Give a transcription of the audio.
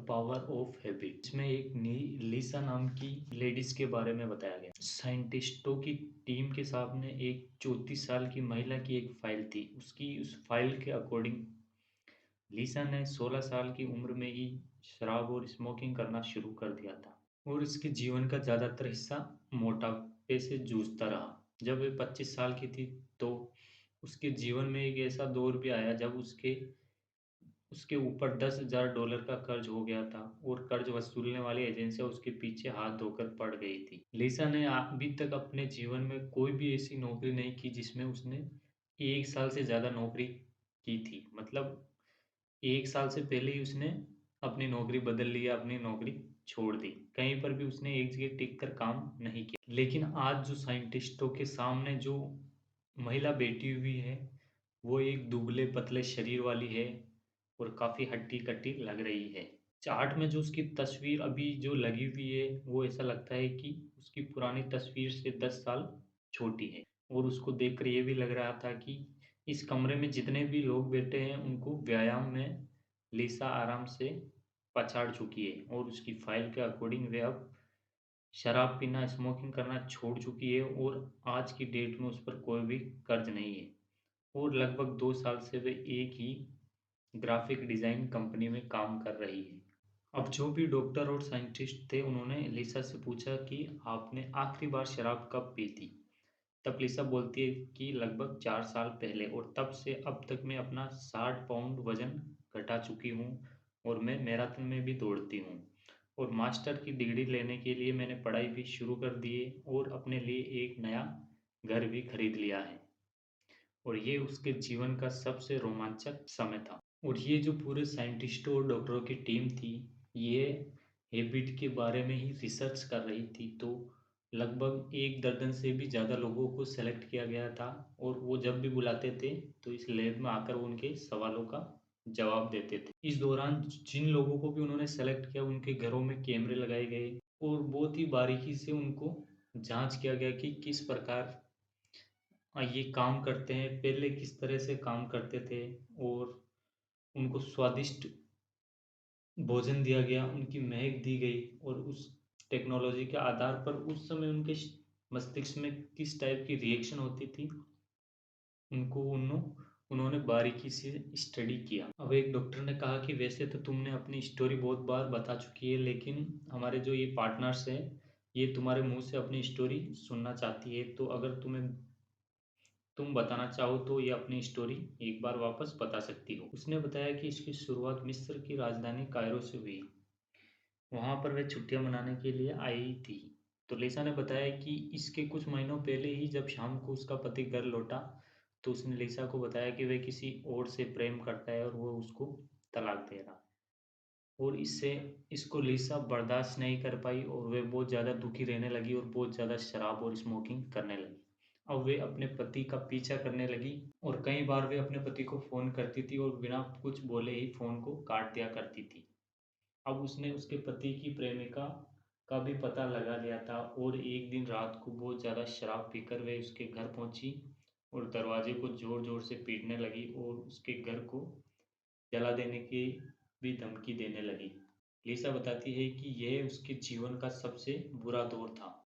Power of habit. इसमें एक लिसा नाम की लेडीज के बारे में बताया गया। साइंटिस्टों की टीम के सामने एक 34 साल की महिला की एक फाइल थी। उसकी उस फाइल के अकॉर्डिंग लिसा ने 16 साल की उम्र में ही शराब और स्मोकिंग करना शुरू कर दिया था और इसके जीवन का ज़्यादातर हिस्सा मोटापे से जूझता रहा। जब वे 25 साल की थी तो उसके जीवन में एक ऐसा दौर भी आया जब उसके उसके ऊपर $10,000 का कर्ज हो गया था और कर्ज वसूलने वाली एजेंसियां उसके पीछे हाथ धोकर पड़ गई थी। लिसा ने अभी तक अपने जीवन में कोई भी ऐसी नौकरी नहीं की जिसमें उसने 1 साल से ज़्यादा नौकरी की थी। मतलब 1 साल से पहले ही उसने अपनी नौकरी बदल ली या अपनी नौकरी छोड़ दी। कहीं पर भी उसने एक जगह टिक कर काम नहीं किया। लेकिन आज जो साइंटिस्टों के सामने जो महिला बैठी हुई है वो एक दुबले पतले शरीर वाली है और काफ़ी हट्टी-कट्टी लग रही है। चार्ट में जो उसकी तस्वीर अभी जो लगी हुई है, वो ऐसा लगता है कि उसकी पुरानी तस्वीर से 10 साल छोटी है और उसको देखकर ये भी लग रहा था कि इस कमरे में जितने भी लोग बैठे हैं, उनको व्यायाम में लिसा आराम से पछाड़ चुकी है और उसकी फ़ाइल के अकॉर्डिंग वे अब शराब पीना, स्मोकिंग करना छोड़ चुकी है और आज की डेट में उस पर कोई भी कर्ज नहीं है और लगभग 2 साल से वे एक ही ग्राफिक डिज़ाइन कंपनी में काम कर रही है। अब जो भी डॉक्टर और साइंटिस्ट थे उन्होंने लिसा से पूछा कि आपने आखिरी बार शराब कब पी थी? तब लिसा बोलती है कि लगभग 4 साल पहले और तब से अब तक मैं अपना 60 पाउंड वज़न घटा चुकी हूँ और मैं मैराथन में भी दौड़ती हूँ और मास्टर की डिग्री लेने के लिए मैंने पढ़ाई भी शुरू कर दी है और अपने लिए एक नया घर भी खरीद लिया है। और ये उसके जीवन का सबसे रोमांचक समय था। और ये जो पूरे साइंटिस्टों और डॉक्टरों की टीम थी, ये हैबिट के बारे में ही रिसर्च कर रही थी। तो लगभग 1 दर्जन से भी ज़्यादा लोगों को सेलेक्ट किया गया था और वो जब भी बुलाते थे तो इस लैब में आकर वो उनके सवालों का जवाब देते थे। इस दौरान जिन लोगों को भी उन्होंने सेलेक्ट किया उनके घरों में कैमरे लगाए गए और बहुत ही बारीकी से उनको जाँच किया गया कि किस प्रकार ये काम करते हैं, पहले किस तरह से काम करते थे और उनको स्वादिष्ट भोजन दिया गया, उनकी महक दी गई और उस टेक्नोलॉजी के आधार पर उस समय उनके मस्तिष्क में किस टाइप की रिएक्शन होती थी, उनको उन्होंने बारीकी से स्टडी किया। अब एक डॉक्टर ने कहा कि वैसे तो तुमने अपनी स्टोरी बहुत बार बता चुकी है, लेकिन हमारे जो ये पार्टनर्स हैं, ये तुम्हारे मुँह से अपनी स्टोरी सुनना चाहती है, तो अगर तुम बताना चाहो तो ये अपनी स्टोरी एक बार वापस बता सकती हो। उसने बताया कि इसकी शुरुआत मिस्र की राजधानी कायरो से हुई। वहाँ पर वह छुट्टियाँ मनाने के लिए आई थी। तो लिसा ने बताया कि इसके कुछ महीनों पहले ही जब शाम को उसका पति घर लौटा, तो उसने लिसा को बताया कि वह किसी और से प्रेम करता है और वो उसको तलाक दे रहा। और इसको लिसा बर्दाश्त नहीं कर पाई और वे बहुत ज़्यादा दुखी रहने लगी और बहुत ज़्यादा शराब और स्मोकिंग करने लगी। अब वे अपने पति का पीछा करने लगी और कई बार वे अपने पति को फ़ोन करती थी और बिना कुछ बोले ही फ़ोन को काट दिया करती थी। अब उसने उसके पति की प्रेमिका का भी पता लगा लिया था और एक दिन रात को बहुत ज़्यादा शराब पीकर वे उसके घर पहुंची और दरवाजे को ज़ोर-ज़ोर से पीटने लगी और उसके घर को जला देने की भी धमकी देने लगी। लिसा बताती है कि यह उसके जीवन का सबसे बुरा दौर था।